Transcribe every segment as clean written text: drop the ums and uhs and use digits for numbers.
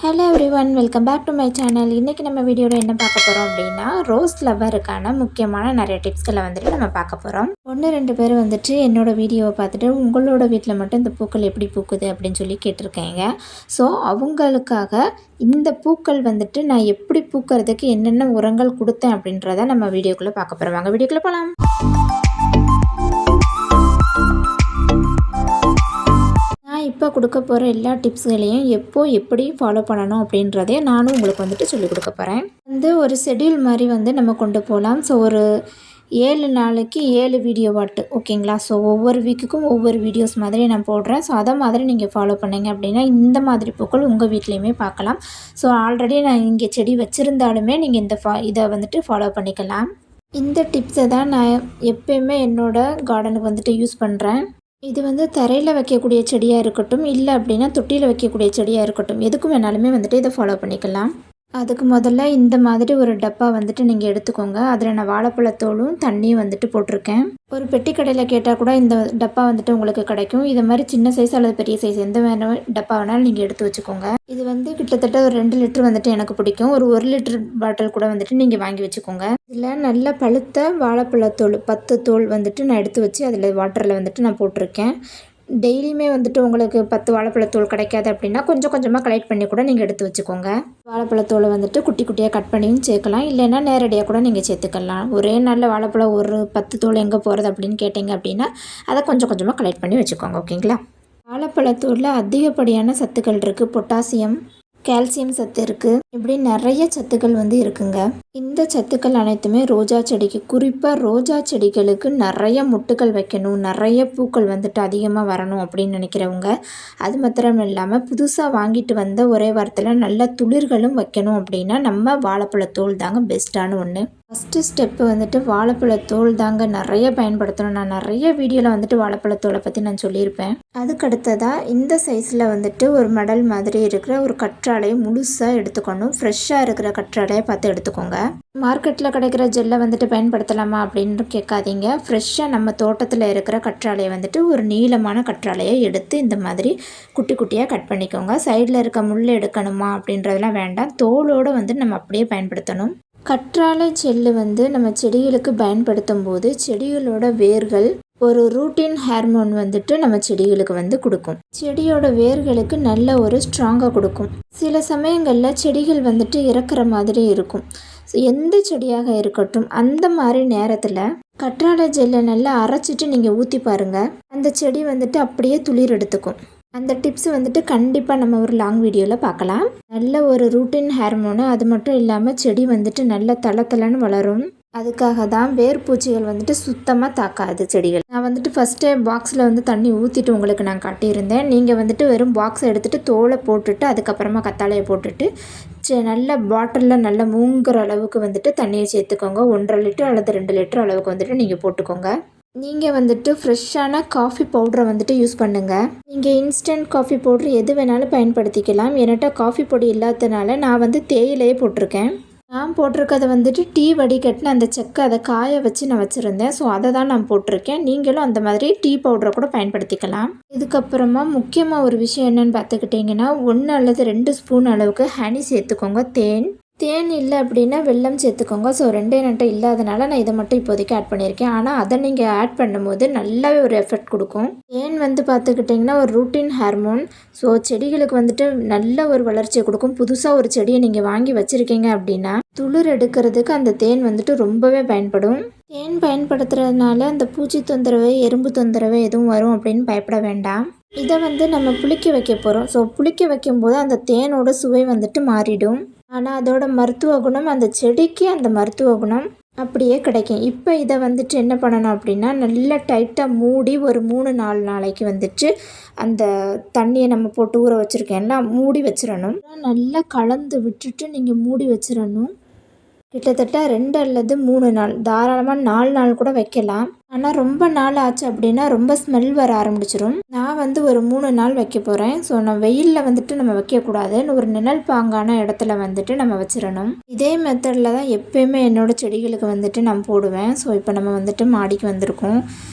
Hello everyone, welcome back to my channel. இன்றைக்கி நம்ம வீடியோவில் என்ன பார்க்க போகிறோம் அப்படின்னா, ரோஸ் லவ்வருக்கான முக்கியமான நிறைய டிப்ஸ்களை வந்துட்டு நம்ம பார்க்க போகிறோம். 1-2 பேர் வந்துட்டு என்னோடய வீடியோவை பார்த்துட்டு உங்களோட வீட்டில் மட்டும் இந்த பூக்கள் எப்படி பூக்குது அப்படின்னு சொல்லி கேட்டிருக்கேங்க. ஸோ அவங்களுக்காக இந்த பூக்கள் வந்துட்டு நான் எப்படி பூக்கிறதுக்கு என்னென்ன உரங்கள் கொடுத்தேன் அப்படின்றத நம்ம வீடியோக்குள்ளே பார்க்க போகிறோம். வாங்க வீடியோக்குள்ளே போகலாம். இப்போ கொடுக்க போகிற எல்லா டிப்ஸ்களையும் எப்படி ஃபாலோ பண்ணணும் அப்படின்றதே நானும் உங்களுக்கு வந்துட்டு சொல்லிக் கொடுக்க போகிறேன். ஒரு ஷெட்யூல் மாதிரி நம்ம கொண்டு போகலாம். ஸோ ஒரு 7 நாளைக்கு 7 வீடியோ வாட்டு, ஓகேங்களா? ஸோ ஒவ்வொரு வீக்குக்கும் ஒவ்வொரு வீடியோஸ் மாதிரி நான் போடுறேன். ஸோ அதை மாதிரி நீங்கள் ஃபாலோ பண்ணிங்க அப்படின்னா இந்த மாதிரி பூக்கள் உங்கள் வீட்லேயுமே பார்க்கலாம். ஸோ ஆல்ரெடி நான் இங்கே செடி வச்சுருந்தாலுமே நீங்கள் இதை வந்துட்டு ஃபாலோ பண்ணிக்கலாம். இந்த டிப்ஸை தான் நான் எப்பயுமே என்னோடய கார்டனுக்கு வந்துட்டு யூஸ் பண்ணுறேன். இது தரையில் வைக்கக்கூடிய செடியாக இருக்கட்டும், இல்லை அப்படின்னா தொட்டியில் வைக்கக்கூடிய செடியாக இருக்கட்டும், எதுக்கும் வேணாலுமே வந்துட்டு இதை ஃபாலோ பண்ணிக்கலாம். அதுக்கு முதல்ல இந்த மாதிரி ஒரு டப்பா வந்துட்டு நீங்கள் எடுத்துக்கோங்க. அதில் நான் வாழைப்பழத்தோலும் தண்ணியும் வந்துட்டு போட்டிருக்கேன். ஒரு பெட்டி கடையில் கேட்டால் கூட இந்த டப்பா வந்துட்டு உங்களுக்கு கிடைக்கும். இது மாதிரி சின்ன சைஸ் அல்லது பெரிய சைஸ் எந்த வேணும் டப்பா வேணாலும் நீங்கள் எடுத்து வச்சுக்கோங்க. இது கிட்டத்தட்ட ஒரு 2 லிட்டர் வந்துட்டு எனக்கு பிடிக்கும். ஒரு 1 லிட்டர் பாட்டில் கூட வந்துட்டு நீங்கள் வாங்கி வச்சுக்கோங்க. இதில் நல்ல பழுத்த வாழைப்பழத்தோல் 10 தோல் வந்துட்டு நான் எடுத்து வச்சு அதில் வாட்டரில் வந்துட்டு நான் போட்டிருக்கேன். டெய்லியுமே வந்துட்டு உங்களுக்கு 10 வாழைப்பழத்தோல் கிடைக்காது அப்படின்னா கொஞ்சம் கொஞ்சமாக கலெக்ட் பண்ணி கூட நீங்கள் எடுத்து வச்சுக்கோங்க. வாழைப்பழத்தோலை வந்துட்டு குட்டி குட்டியாக கட் பண்ணியும் சேர்க்கலாம், இல்லைன்னா நேரடியாக கூட நீங்கள் சேர்த்துக்கலாம். ஒரே நாளில் வாழைப்பழம் ஒரு 10 தோல் எங்கே போகிறது அப்படின்னு கேட்டிங்க அப்படின்னா அதை கொஞ்சம் கொஞ்சமாக கலெக்ட் பண்ணி வச்சுக்கோங்க, ஓகேங்களா? வாழைப்பழத்தோலில் அதிகப்படியான சத்துக்கள் இருக்குது. பொட்டாசியம், கால்சியம் சத்து இருக்குது. இப்படி நிறைய சத்துக்கள் இருக்குங்க. இந்த சத்துக்கள் அனைத்துமே ரோஜா செடிக்கு, குறிப்பாக ரோஜா செடிகளுக்கு நிறைய மொட்டுக்கள் வைக்கணும், நிறைய பூக்கள் வந்துட்டு அதிகமாக வரணும் அப்படின்னு நினைக்கிறவங்க, அது மாத்திரம் இல்லாமல் புதுசாக வாங்கிட்டு வந்த ஒரே வாரத்தில் நல்ல துளிர்களும் வைக்கணும் அப்படின்னா நம்ம வாழைப்பழத்தோல் தாங்க பெஸ்ட்டான ஒன்று. ஃபஸ்ட்டு ஸ்டெப்பு வந்துட்டு வாழைப்பழத்தோல் தாங்க நிறைய பயன்படுத்தணும். நான் நிறைய வீடியோவில் வந்துட்டு வாழைப்பழத்தோலை பற்றி நான் சொல்லியிருப்பேன். அதுக்கடுத்ததாக இந்த சைஸில் வந்துட்டு ஒரு மெடல் மாதிரி இருக்கிற ஒரு கற்றாழையை முழுசாக எடுத்துக்கணும். ஃப்ரெஷ்ஷாக இருக்கிற கற்றாழையை பார்த்து எடுத்துக்கோங்க. மார்க்கெட்டில் கிடைக்கிற ஜெல்லை வந்துட்டு பயன்படுத்தலாமா அப்படின்னு கேட்காதீங்க. ஃப்ரெஷ்ஷாக நம்ம தோட்டத்தில் இருக்கிற கற்றாழையை வந்துட்டு ஒரு நீளமான கற்றாழையை எடுத்து இந்த மாதிரி குட்டி குட்டியாக கட் பண்ணிக்கோங்க. சைடில் இருக்க முள் எடுக்கணுமா அப்படின்றதெல்லாம் வேண்டாம். தோலோடு நம்ம அப்படியே பயன்படுத்தணும். கற்றாழை ஜெல்லு நம்ம செடிகளுக்கு பயன்படுத்தும் போது செடிகளோட வேர்கள் ஒரு ரூட்டின் ஹார்மோன் வந்துட்டு நம்ம செடிகளுக்கு கொடுக்கும். செடியோட வேர்களுக்கு நல்ல ஒரு ஸ்ட்ராங்காக கொடுக்கும். சில சமயங்களில் செடிகள் வந்துட்டு இறக்குற மாதிரி இருக்கும். எந்த செடியாக இருக்கட்டும், அந்த மாதிரி நேரத்தில் கற்றாழை ஜெல்லை நல்லா அரைச்சிட்டு நீங்கள் ஊற்றி பாருங்கள். அந்த செடி வந்துட்டு அப்படியே துளிர் எடுத்துக்கும். அந்த டிப்ஸ் வந்துட்டு கண்டிப்பாக நம்ம ஒரு லாங் வீடியோவில் பார்க்கலாம். நல்ல ஒரு ரூட்டின் ஹார்மோனு, அது மட்டும் இல்லாமல் செடி வந்துட்டு நல்ல தளன்னு வளரும். அதுக்காக தான் வேர்பூச்சிகள் வந்துட்டு சுத்தமாக தாக்காது செடிகள். நான் வந்துட்டு ஃபஸ்ட்டே பாக்ஸில் தண்ணி ஊற்றிட்டு உங்களுக்கு நான் காட்டியிருந்தேன். நீங்கள் வந்துட்டு வெறும் பாக்ஸை எடுத்துகிட்டு தோலை போட்டுட்டு அதுக்கப்புறமா கத்தாழையை போட்டுட்டு நல்ல பாட்டிலில் நல்லா மூங்குற அளவுக்கு வந்துட்டு தண்ணியை சேர்த்துக்கோங்க. 1.5 லிட்டர் அல்லது 2 லிட்டர் அளவுக்கு வந்துட்டு நீங்கள் போட்டுக்கோங்க. நீங்கள் வந்துட்டு ஃப்ரெஷ்ஷான காஃபி பவுடரை வந்துட்டு யூஸ் பண்ணுங்கள். நீங்கள் இன்ஸ்டன்ட் காஃபி பவுட்ரு எது வேணாலும் பயன்படுத்திக்கலாம். என்கிட்ட காஃபி பொடி இல்லாததுனால நான் தேயிலையே போட்டிருக்கேன். நான் போட்டிருக்கதை வந்துட்டு டீ வடிகட்டின அந்த செக்கை அதை காய வச்சு நான் வச்சுருந்தேன். ஸோ அதை தான் நான் போட்டிருக்கேன். நீங்களும் அந்த மாதிரி டீ பவுடரை கூட பயன்படுத்திக்கலாம். இதுக்கப்புறமா முக்கியமாக ஒரு விஷயம் என்னென்னு பார்த்துக்கிட்டிங்கன்னா, 1 அல்லது 2 ஸ்பூன் அளவுக்கு ஹனி சேர்த்துக்கோங்க. தேன் இல்லை அப்படின்னா வெல்லம் சேர்த்துக்கோங்க. ஸோ 2 என்கிட்ட இல்லாதனால நான் இதை மட்டும் இப்போதைக்கு ஆட் பண்ணியிருக்கேன். ஆனால் அதை நீங்கள் ஆட் பண்ணும்போது நல்லாவே ஒரு எஃபெக்ட் கொடுக்கும். தேன் பார்த்துக்கிட்டிங்கன்னா ஒரு ரூட்டின் ஹார்மோன். ஸோ செடிகளுக்கு வந்துட்டு நல்ல ஒரு வளர்ச்சியை கொடுக்கும். புதுசாக ஒரு செடியை நீங்கள் வாங்கி வச்சுருக்கீங்க அப்படின்னா துளிர் எடுக்கிறதுக்கு அந்த தேன் வந்துட்டு ரொம்பவே பயன்படும். தேன் பயன்படுத்துறதுனால அந்த பூச்சி தொந்தரவு, எறும்பு தொந்தரவு எதுவும் வரும் அப்படின்னு பயப்பட வேண்டாம். இதை நம்ம புளிக்க வைக்க போகிறோம். ஸோ புளிக்க வைக்கும்போது அந்த தேனோட சுவை வந்துட்டு மாறிடும். ஆனால் அதோட மருத்துவ குணம், அந்த செடிக்கு அந்த மருத்துவ குணம் அப்படியே கிடைக்கும். இப்போ இதை என்ன பண்ணணும் அப்படின்னா நல்லா டைட்டாக மூடி ஒரு 3-4 நாளைக்கு அந்த தண்ணியை நம்ம போட்டு ஊற வச்சுருக்கேன்ல மூடி வச்சிடணும். நல்லா கலந்து விட்டுட்டு நீங்கள் மூடி வச்சிடணும். கிட்டத்தட்ட 2 அல்லது 3 நாள், தாராளமாக 4 நாள் கூட வைக்கலாம். ஆனால் ரொம்ப நாள் ஆச்சு அப்படின்னா ரொம்ப ஸ்மெல் வர ஆரம்பிச்சிடும். நான் ஒரு 3 நாள் வைக்க போகிறேன். ஸோ நான் வெயிலில் நம்ம வைக்கக்கூடாது. ஒரு நிழல் பாங்கான இடத்துல நம்ம வச்சிடணும். இதே மெத்தடில் தான் எப்போயுமே என்னோடய செடிகளுக்கு நான் போடுவேன். ஸோ இப்போ நம்ம மாடிக்கு வந்திருக்கோம்.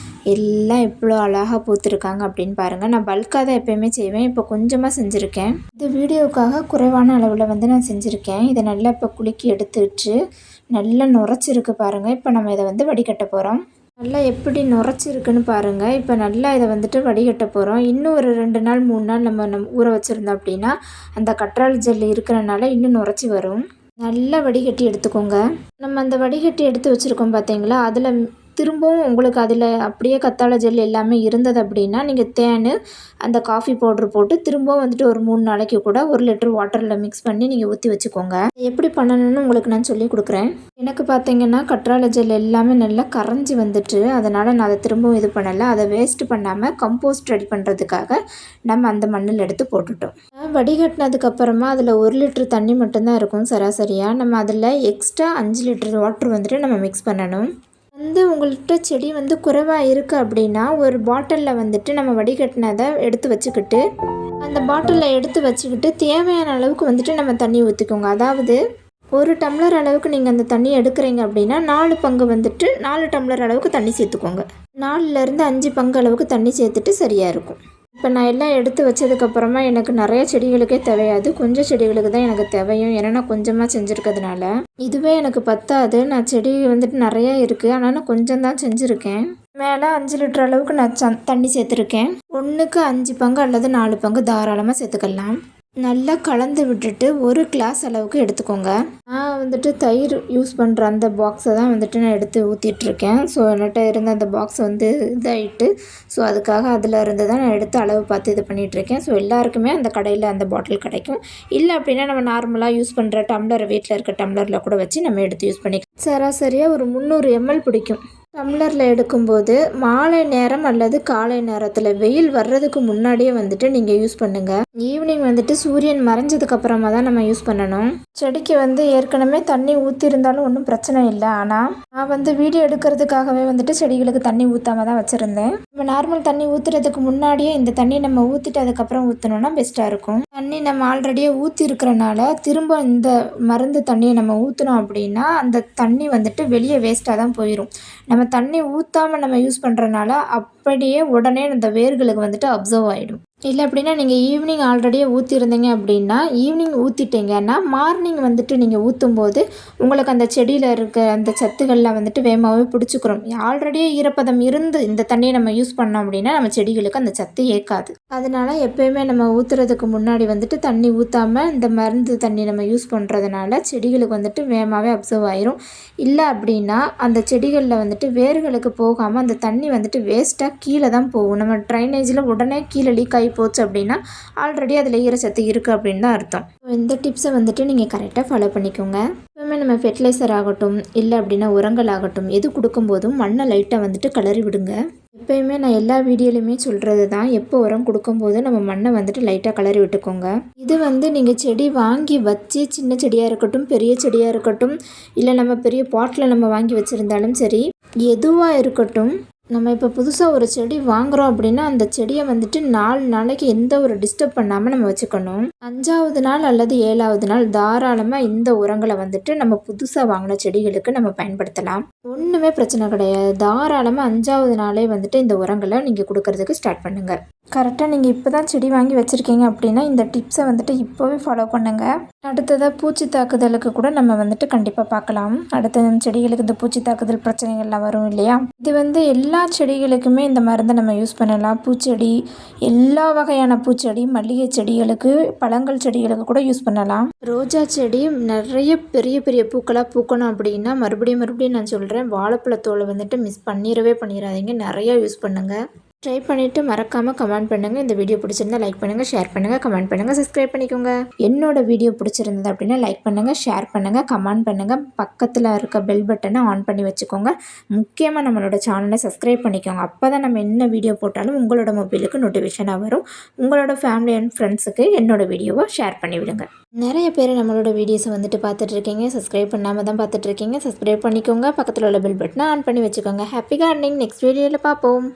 எல்லாம் எவ்வளோ அழகாக பூத்துருக்காங்க அப்படின்னு பாருங்கள். நான் பல்காக தான் எப்போயுமே செய்வேன். இப்போ கொஞ்சமாக செஞ்சுருக்கேன். இந்த வீடியோவுக்காக குறைவான அளவில் வந்து நான் செஞ்சுருக்கேன். இதை நல்லா இப்போ குலுக்கி எடுத்துட்டு நல்லா நுரைச்சிருக்கு பாருங்கள். இப்போ நம்ம இதை வந்து வடிகட்ட போகிறோம். நல்லா எப்படி நுரைச்சிருக்குன்னு பாருங்கள். இப்போ நல்லா இதை வந்துட்டு வடிகட்ட போகிறோம். இன்னும் ஒரு 2 நாள் 3 நாள் நம்ம ஊற வச்சுருந்தோம் அப்படின்னா அந்த கற்றாழை ஜெல் இருக்கிறனால இன்னும் நுரைச்சி வரும். நல்லா வடிகட்டி எடுத்துக்கோங்க. நம்ம அந்த வடிகட்டி எடுத்து வச்சுருக்கோம் பார்த்தீங்களா, அதில் திரும்பவும் உங்களுக்கு அதில் அப்படியே கத்தாழை ஜெல் எல்லாமே இருந்தது அப்படின்னா நீங்கள் தேன் அந்த காஃபி பவுட்ரு போட்டு திரும்பவும் வந்துட்டு ஒரு 3 நாளைக்கு கூட 1 லிட்டர் வாட்டரில் மிக்ஸ் பண்ணி நீங்கள் ஊற்றி வச்சுக்கோங்க. எப்படி பண்ணணும்னு உங்களுக்கு நான் சொல்லி கொடுக்குறேன். எனக்கு பார்த்தீங்கன்னா கற்றாழை ஜெல் எல்லாமே நல்லா கரைஞ்சி வந்துட்டு, அதனால் நான் அதை திரும்பவும் இது பண்ணலை. அதை வேஸ்ட் பண்ணாமல் கம்போஸ்ட் ரெடி பண்ணுறதுக்காக நம்ம அந்த மண்ணில் எடுத்து போட்டுட்டோம். வடிகட்டினதுக்கப்புறமா அதில் 1 லிட்டர் தண்ணி மட்டும்தான் இருக்கும் சராசரியாக. நம்ம அதில் எக்ஸ்ட்ரா 5 லிட்டர் வாட்டர் வந்துட்டு நம்ம மிக்ஸ் பண்ணணும். உங்கள்கிட்ட செடி வந்து குறைவாக இருக்குது அப்படின்னா ஒரு பாட்டிலில் வந்துட்டு நம்ம வடிகட்டினதை எடுத்து வச்சுக்கிட்டு அந்த பாட்டிலில் எடுத்து வச்சுக்கிட்டு தேவையான அளவுக்கு வந்துட்டு நம்ம தண்ணி ஊற்றிக்கோங்க. அதாவது 1 டம்ளர் அளவுக்கு நீங்கள் அந்த தண்ணி எடுக்கிறீங்க அப்படின்னா 4 பங்கு வந்துட்டு 4 டம்ளர் அளவுக்கு தண்ணி சேர்த்துக்கோங்க. 4லேருந்து 5 பங்கு அளவுக்கு தண்ணி சேர்த்துட்டு சரியாக இருக்கும். இப்போ நான் எல்லாம் எடுத்து வச்சதுக்கப்புறமா எனக்கு நிறைய செடிகளுக்கே தேவையாது, கொஞ்சம் செடிகளுக்கு தான் எனக்கு தேவையும். ஏன்னா நான் கொஞ்சமாக செஞ்சுருக்கிறதுனால இதுவே எனக்கு பத்தாது. நான் செடி வந்துட்டு நிறையா இருக்குது, ஆனால் நான் கொஞ்சம் தான் செஞ்சுருக்கேன். மேலே 5 லிட்டர் அளவுக்கு நான் தண்ணி சேர்த்துருக்கேன். 1க்கு 5 பங்கு அல்லது 4 பங்கு தாராளமாக சேர்த்துக்கலாம். நல்லா கலந்து விட்டுட்டு 1 கிளாஸ் அளவுக்கு எடுத்துக்கோங்க. நான் வந்துட்டு தயிர் யூஸ் பண்ணுற அந்த பாக்ஸை தான் வந்துட்டு நான் எடுத்து ஊற்றிட்டுருக்கேன். ஸோ என்கிட்ட இருந்த அந்த பாக்ஸ் வந்து இதாகிட்டு, ஸோ அதுக்காக அதில் இருந்து தான் நான் எடுத்து அளவு பார்த்து இது பண்ணிகிட்ருக்கேன். ஸோ எல்லாருக்குமே அந்த கடையில் அந்த பாட்டில் கிடைக்கும். இல்லை அப்படின்னா நம்ம நார்மலாக யூஸ் பண்ணுற டம்ளர், வீட்டில் இருக்க டம்ளரில் கூட வச்சு நம்ம எடுத்து யூஸ் பண்ணிக்கலாம். சராசரியாக ஒரு 300 ml பிடிக்கும். டம்ளரில் எடுக்கும்போது மாலை நேரம் அல்லது காலை நேரத்தில் வெயில் வர்றதுக்கு முன்னாடியே வந்துட்டு நீங்கள் யூஸ் பண்ணுங்கள். ஈவினிங் வந்துட்டு சூரியன் மறைஞ்சதுக்கு அப்புறமா தான் நம்ம யூஸ் பண்ணணும். செடிக்கு வந்து ஏற்கனவே தண்ணி ஊற்றிருந்தாலும் ஒன்றும் பிரச்சனை இல்லை. ஆனால் நான் வந்து வீடியோ எடுக்கிறதுக்காகவே வந்துட்டு செடிகளுக்கு தண்ணி ஊற்றாம தான் வச்சுருந்தேன். இப்போ நார்மல் தண்ணி ஊற்றுறதுக்கு முன்னாடியே இந்த தண்ணி நம்ம ஊற்றிட்டு அதுக்கப்புறம் ஊற்றினோன்னா பெஸ்ட்டாக இருக்கும். தண்ணி நம்ம ஆல்ரெடியே ஊற்றி இருக்கிறனால திரும்ப இந்த மருந்து தண்ணியை நம்ம ஊற்றினோம் அப்படின்னா அந்த தண்ணி வந்துட்டு வெளியே வேஸ்ட்டாக தான் போயிடும். நம்ம தண்ணி ஊற்றாமல் நம்ம யூஸ் பண்ணுறனால அப்படியே உடனே இந்த வேர்களுக்கு வந்துட்டு அப்சர்வ் ஆகிடும். இல்லை அப்படின்னா நீங்கள் ஈவினிங் ஆல்ரெடியே ஊற்றிருந்தீங்க அப்படின்னா ஈவினிங் ஊற்றிட்டீங்கன்னா மார்னிங் வந்துட்டு நீங்கள் ஊற்றும்போது உங்களுக்கு அந்த செடியில் இருக்க அந்த சத்துக்கள்லாம் வந்துட்டு வேகமாகவே பிடிச்சிக்கிறோம். ஆல்ரெடியே ஈரப்பதம் இருந்து இந்த தண்ணியை நம்ம யூஸ் பண்ணோம் அப்படின்னா நம்ம செடிகளுக்கு அந்த சத்து ஏற்காது. அதனால் எப்போயுமே நம்ம ஊற்றுறதுக்கு முன்னாடி வந்துட்டு தண்ணி ஊற்றாமல் இந்த மருந்து தண்ணி நம்ம யூஸ் பண்ணுறதுனால செடிகளுக்கு வந்துட்டு வேகமாகவே அப்சர்வ் ஆயிரும். இல்லை அப்படின்னா அந்த செடிகளில் வந்துட்டு வேர்களுக்கு போகாமல் அந்த தண்ணி வந்துட்டு வேஸ்ட்டாக கீழே தான் போகும். நம்ம ட்ரைனேஜில் உடனே கீழே லீக் ஆகி போச்சு அப்படின்னா ஆல்ரெடி அதில் ஈரச்சத்து இருக்குது அப்படின்னு தான் அர்த்தம். இந்த டிப்ஸை வந்துட்டு நீங்கள் கரெக்டாக ஃபாலோ பண்ணிக்கோங்க. எப்பவுமே நம்ம ஃபெர்டிலைசர் ஆகட்டும் இல்லை அப்படின்னா உரங்கள் ஆகட்டும் எது கொடுக்கும்போதும் மண்ணை லைட்டாக வந்துட்டு கிளறி விடுங்க. எப்போயுமே நான் எல்லா வீடியோலையுமே சொல்கிறது தான், எப்போ உரம் கொடுக்கும்போது நம்ம மண்ணை வந்துட்டு லைட்டாக கிளறி விட்டுக்கோங்க. இது வந்து நீங்கள் செடி வாங்கி வச்சு சின்ன செடியாக இருக்கட்டும் பெரிய செடியாக இருக்கட்டும் இல்லை நம்ம பெரிய பாட்டில் நம்ம வாங்கி வச்சுருந்தாலும் சரி, எதுவாக இருக்கட்டும், நம்ம இப்போ புதுசாக ஒரு செடி வாங்குகிறோம் அப்படின்னா அந்த செடியை வந்துட்டு 4 நாளைக்கு எந்த ஒரு டிஸ்டர்ப் பண்ணாமல் நம்ம வச்சுக்கணும். 5ஆவது நாள் அல்லது 7ஆவது நாள் தாராளமாக இந்த உரங்களை வந்துட்டு நம்ம புதுசாக வாங்கின செடிகளுக்கு நம்ம பயன்படுத்தலாம். ஒன்றுமே பிரச்சனை கிடையாது. தாராளமாக 5ஆவது நாளே வந்துட்டு இந்த உரங்களை நீங்கள் கொடுக்கறதுக்கு ஸ்டார்ட் பண்ணுங்கள். கரெக்டாக நீங்கள் இப்போ தான் செடி வாங்கி வச்சுருக்கீங்க அப்படின்னா இந்த டிப்ஸை வந்துட்டு இப்போவே ஃபாலோ பண்ணுங்கள். அடுத்ததாக பூச்சி தாக்குதலுக்கு கூட நம்ம வந்துட்டு கண்டிப்பாக பார்க்கலாம். அடுத்தது செடிகளுக்கு இந்த பூச்சி தாக்குதல் பிரச்சனைகள்லாம் வரும் இல்லையா, இது வந்து எல்லா செடிகளுக்குமே இந்த மருந்தை நம்ம யூஸ் பண்ணலாம். பூச்செடி, எல்லா வகையான பூச்செடி, மல்லிகை செடிகளுக்கு, பழங்கள் செடிகளுக்கு கூட யூஸ் பண்ணலாம். ரோஜா செடி நிறைய பெரிய பெரிய பூக்களாக பூக்கணும் அப்படின்னா மறுபடியும் நான் சொல்கிறேன், வாழைப்பழத்தோலை வந்துட்டு மிஸ் பண்ணிடாதீங்க. நிறையா யூஸ் பண்ணுங்கள். ட்ரை பண்ணிவிட்டு மறக்காமல் கமெண்ட் பண்ணுங்கள். இந்த வீடியோ பிடிச்சிருந்தா லைக் பண்ணுங்கள், ஷேர் பண்ணுங்கள், கமெண்ட் பண்ணுங்கள், சப்ஸ்கிரைப் பண்ணிக்கோங்க. என்னோட வீடியோ பிடிச்சிருந்தது அப்படின்னா லைக் பண்ணுங்கள், ஷேர் பண்ணுங்கள், கமெண்ட் பண்ணுங்கள். பக்கத்தில் இருக்க பெல் பட்டனை ஆன் பண்ணி வச்சுக்கோங்க. முக்கியமாக நம்மளோட சேனலை சப்ஸ்கிரைப் பண்ணிக்கோங்க. அப்போ தான் நம்ம என்ன வீடியோ போட்டாலும் உங்களோட மொபைலுக்கு நோட்டிஃபிகேஷனாக வரும். உங்களோட ஃபேமிலி அண்ட் ஃப்ரெண்ட்ஸுக்கு என்னோடய வீடியோவை ஷேர் பண்ணிவிடுங்க. நிறைய பேர் நம்மளோட வீடியோஸை வந்துட்டு பார்த்துட்ருக்கீங்க, சப்ஸ்கிரைப் பண்ணாமல் தான் பார்த்துட்ருக்கீங்க. சப்ஸ்கிரைப் பண்ணிக்கோங்க, பக்கத்தில் உள்ள பெல் பட்டனை ஆன் பண்ணி வச்சுக்கோங்க. Happy gardening. நெக்ஸ்ட் வீடியோவில் பார்ப்போம்.